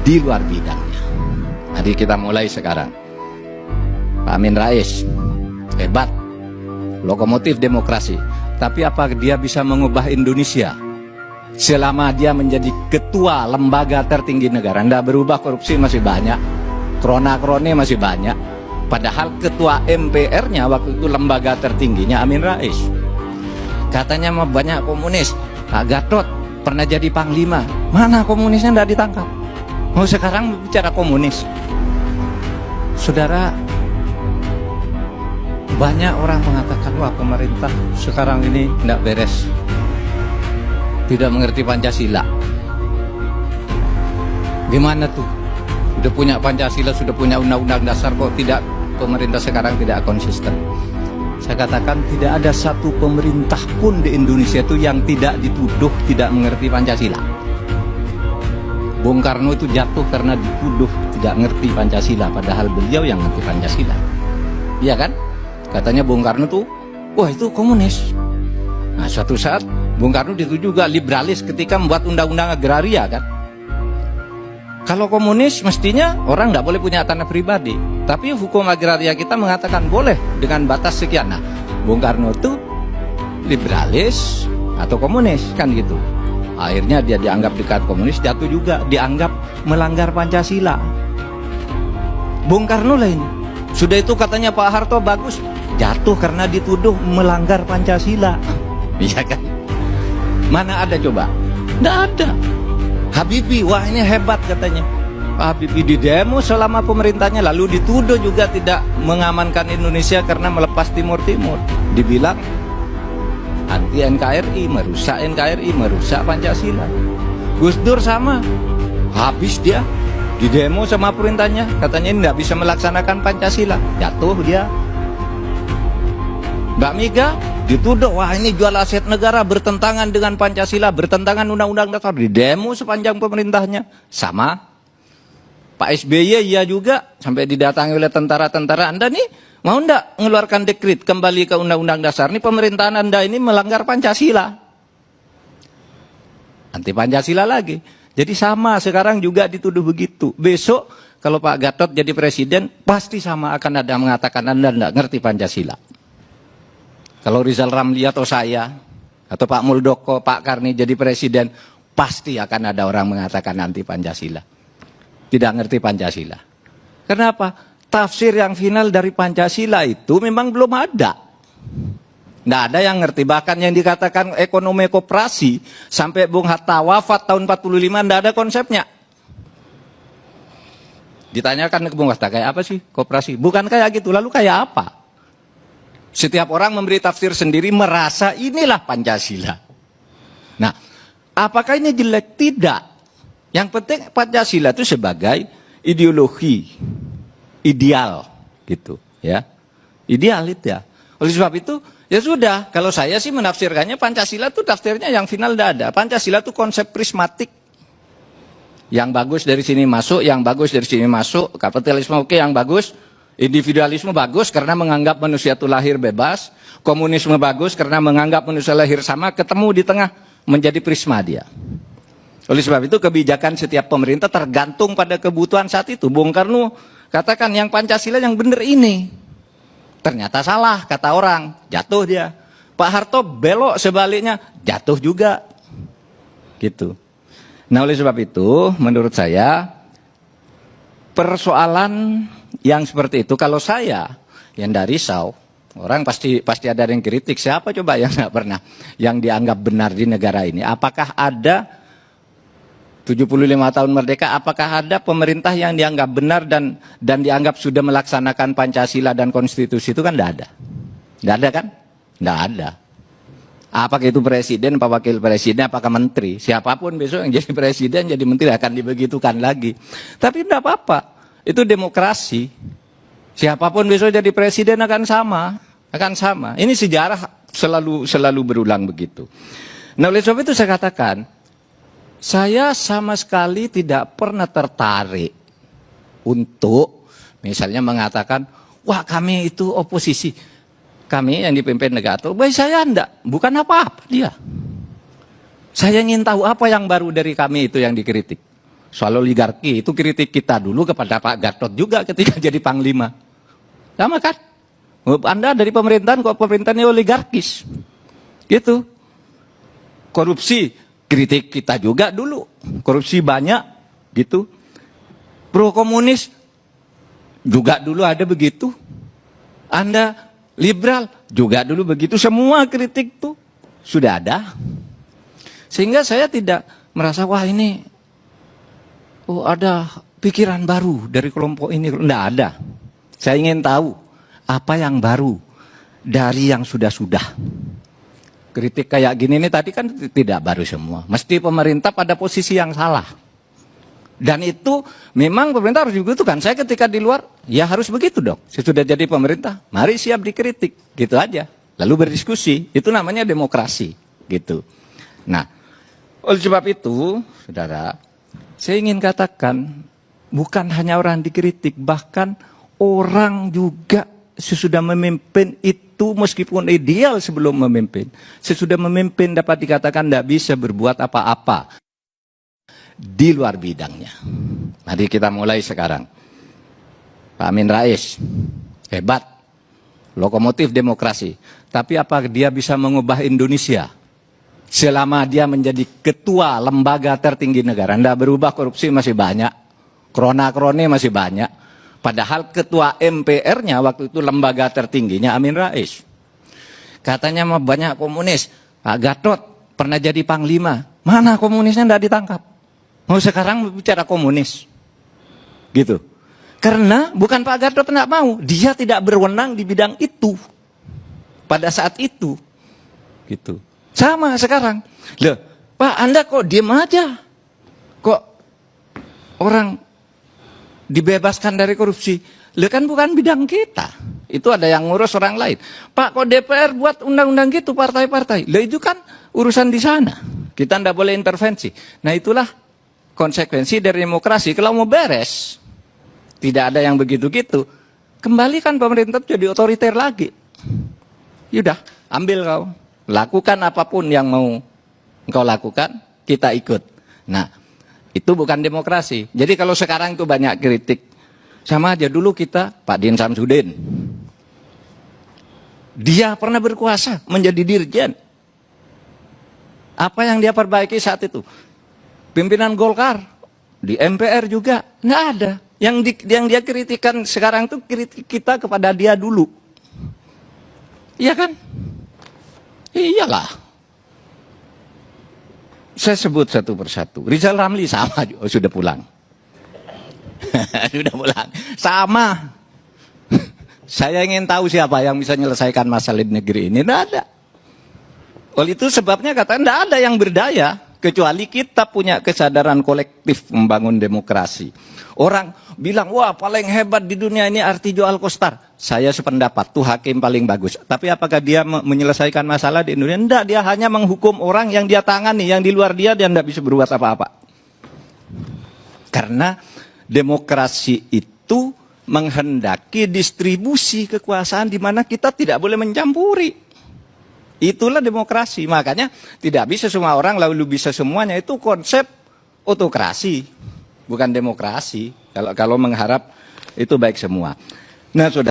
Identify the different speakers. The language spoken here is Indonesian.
Speaker 1: di luar bidangnya. Jadi kita mulai sekarang. Pak Amin Rais hebat, lokomotif demokrasi. Tapi apa dia bisa mengubah Indonesia selama dia menjadi ketua lembaga tertinggi negara? Nggak berubah, korupsi masih banyak, krona-krone masih banyak. Padahal ketua MPR-nya waktu itu lembaga tertingginya Amin Rais. Katanya mah banyak komunis. Pak Gatot pernah jadi panglima. Mana komunisnya nggak ditangkap? Mau sekarang bicara komunis. Saudara, banyak orang mengatakan, wah pemerintah sekarang ini tidak beres, tidak mengerti Pancasila. Gimana tuh? Sudah punya Pancasila, sudah punya undang-undang dasar, kok tidak, pemerintah sekarang tidak konsisten. Saya katakan tidak ada satu pemerintah pun di Indonesia itu yang tidak dituduh tidak mengerti Pancasila. Bung Karno itu jatuh karena dituduh tidak ngerti Pancasila, padahal beliau yang ngerti Pancasila. Iya kan? Katanya Bung Karno tuh, wah itu komunis. Nah suatu saat Bung Karno itu juga liberalis ketika membuat undang-undang agraria kan. Kalau komunis mestinya orang tidak boleh punya tanah pribadi. Tapi hukum agraria kita mengatakan boleh dengan batas sekian. Nah Bung Karno itu liberalis atau komunis kan gitu. Akhirnya dia dianggap dekat komunis, jatuh juga, dianggap melanggar Pancasila. Bung Karno lah ini. Sudah itu katanya Pak Harto bagus, jatuh karena dituduh melanggar Pancasila. Iya kan? Mana ada coba? Nggak ada. Habibie, wah ini hebat katanya. Habibie di demo selama pemerintahnya, lalu dituduh juga tidak mengamankan Indonesia karena melepas Timur Timur. Dibilang anti NKRI, merusak Pancasila. Gus Dur sama, habis dia di demo sama perintahnya, katanya ini tidak bisa melaksanakan Pancasila, jatuh dia. Mbak Mega dituduh, wah ini jual aset negara, bertentangan dengan Pancasila, bertentangan undang-undang dasar, di demo sepanjang pemerintahnya. Sama Pak SBY ya juga, sampai didatangi oleh tentara-tentara, Anda nih mau ndak mengeluarkan dekret kembali ke undang-undang dasar, ini pemerintahan Anda ini melanggar Pancasila, anti Pancasila lagi. Jadi sama, sekarang juga dituduh begitu. Besok kalau Pak Gatot jadi presiden, pasti sama akan ada mengatakan Anda ndak ngerti Pancasila. Kalau Rizal Ramli atau saya, atau Pak Muldoko, Pak Karni jadi presiden, pasti akan ada orang mengatakan anti Pancasila, tidak ngerti Pancasila. Kenapa? Tafsir yang final dari Pancasila itu memang belum ada. Nggak ada yang ngerti. Bahkan yang dikatakan ekonomi koperasi, sampai Bung Hatta wafat tahun 45, nggak ada konsepnya. Ditanyakan ke Bung Hatta, kayak apa sih koperasi? Bukan kayak gitu, lalu kayak apa? Setiap orang memberi tafsir sendiri, merasa inilah Pancasila. Nah, apakah ini jelek? Tidak. Yang penting Pancasila itu sebagai ideologi, ideal gitu ya, ideal itu ya. Oleh sebab itu ya sudah, kalau saya sih menafsirkannya Pancasila itu tafsirnya yang final tidak ada. Pancasila itu konsep prismatik, yang bagus dari sini masuk, yang bagus dari sini masuk. Kapitalisme oke, yang bagus. Individualisme bagus karena menganggap manusia itu lahir bebas. Komunisme bagus karena menganggap manusia lahir sama, ketemu di tengah menjadi prisma dia. Oleh sebab itu kebijakan setiap pemerintah tergantung pada kebutuhan saat itu. Bung Karno katakan yang Pancasila yang benar ini, ternyata salah kata orang, jatuh dia. Pak Harto belok sebaliknya, jatuh juga gitu. Nah oleh sebab itu menurut saya persoalan yang seperti itu, kalau saya yang dari risau, orang pasti ada yang kritik. Siapa coba yang nggak pernah yang dianggap benar di negara ini? Apakah ada 75 tahun merdeka, apakah ada pemerintah yang dianggap benar dan dianggap sudah melaksanakan Pancasila dan konstitusi? Itu kan tidak ada. Tidak ada kan? Tidak ada. Apakah itu presiden, apa wakil presiden, apakah menteri? Siapapun besok yang jadi presiden, jadi menteri akan dibegitukan lagi. Tapi tidak apa-apa. Itu demokrasi. Siapapun besok jadi presiden akan sama. Ini sejarah selalu berulang begitu. Nah oleh sebab itu saya katakan, saya sama sekali tidak pernah tertarik untuk misalnya mengatakan, wah kami itu oposisi, kami yang dipimpin negara itu, baik saya enggak, bukan apa-apa dia. Saya ingin tahu apa yang baru dari kami itu yang dikritik. soal oligarki. Itu kritik kita dulu kepada Pak Gatot juga ketika jadi Panglima. Sama kan? Anda dari pemerintahan kok pemerintahnya oligarkis. Gitu. Korupsi, kritik kita juga dulu. Korupsi banyak, gitu. Pro komunis, juga dulu ada begitu. Anda liberal, juga dulu begitu. Semua kritik tuh sudah ada. Sehingga saya tidak merasa, wah ini, oh ada pikiran baru dari kelompok ini. Tidak ada. Saya ingin tahu, apa yang baru dari yang sudah-sudah. Kritik kayak gini nih tadi kan tidak baru semua. Mesti pemerintah pada posisi yang salah. Dan itu memang pemerintah harus begitu kan. Saya ketika di luar, ya harus begitu dong. Sesudah jadi pemerintah, mari siap dikritik. Gitu aja. Lalu berdiskusi. Itu namanya demokrasi. Gitu. Nah, oleh sebab itu, saudara, saya ingin katakan, bukan hanya orang dikritik, bahkan orang juga sesudah memimpin itu meskipun ideal sebelum memimpin, sesudah memimpin dapat dikatakan tidak bisa berbuat apa-apa di luar bidangnya. Mari kita mulai sekarang. Pak Amin Rais, hebat, lokomotif demokrasi. Tapi apa dia bisa mengubah Indonesia? Selama dia menjadi ketua lembaga tertinggi negara, tidak berubah, korupsi masih banyak, krona-krone masih banyak. Padahal ketua MPR-nya waktu itu lembaga tertingginya Amin Rais. Katanya mah banyak komunis. Pak Gatot pernah jadi Panglima. Mana komunisnya tidak ditangkap? Mau sekarang bicara komunis. Gitu. Karena bukan Pak Gatot tidak mau. Dia tidak berwenang di bidang itu. Pada saat itu. Gitu. Sama sekarang. Loh, Pak Anda kok diem aja? Kok orang dibebaskan dari korupsi? Loh kan bukan bidang kita. Itu ada yang ngurus orang lain. Pak kok DPR buat undang-undang gitu partai-partai? Loh itu kan urusan di sana. Kita tidak boleh intervensi. Nah itulah konsekuensi dari demokrasi. Kalau mau beres, tidak ada yang begitu-gitu. Kembalikan pemerintah jadi otoriter lagi. Yaudah, ambil kau. Lakukan apapun yang mau engkau lakukan, kita ikut. Nah, itu bukan demokrasi. Jadi kalau sekarang itu banyak kritik, sama aja dulu kita, Pak Din Samsudin. Dia pernah berkuasa menjadi dirjen. Apa yang dia perbaiki saat itu? Pimpinan Golkar, di MPR juga, nggak ada. Yang dia kritikan sekarang itu kritik kita kepada dia dulu. Iya kan? Iyalah. Saya sebut satu persatu. Rizal Ramli sama, oh, sudah pulang. Sudah pulang. Sama. Saya ingin tahu siapa yang bisa menyelesaikan masalah di negeri ini. Tidak ada. Oleh itu sebabnya kata tidak ada yang berdaya. Kecuali kita punya kesadaran kolektif membangun demokrasi. Orang bilang, wah paling hebat di dunia ini Artijo Alkostar. Saya sependapat, tuh hakim paling bagus. Tapi apakah dia menyelesaikan masalah di Indonesia? Tidak, dia hanya menghukum orang yang dia tangani. Yang di luar dia tidak bisa berbuat apa-apa. Karena demokrasi itu menghendaki distribusi kekuasaan di mana kita tidak boleh mencampuri. Itulah demokrasi. Makanya tidak bisa semua orang lalu bisa semuanya. Itu konsep otokrasi, bukan demokrasi. Kalau mengharap itu baik semua. Nah, saudara.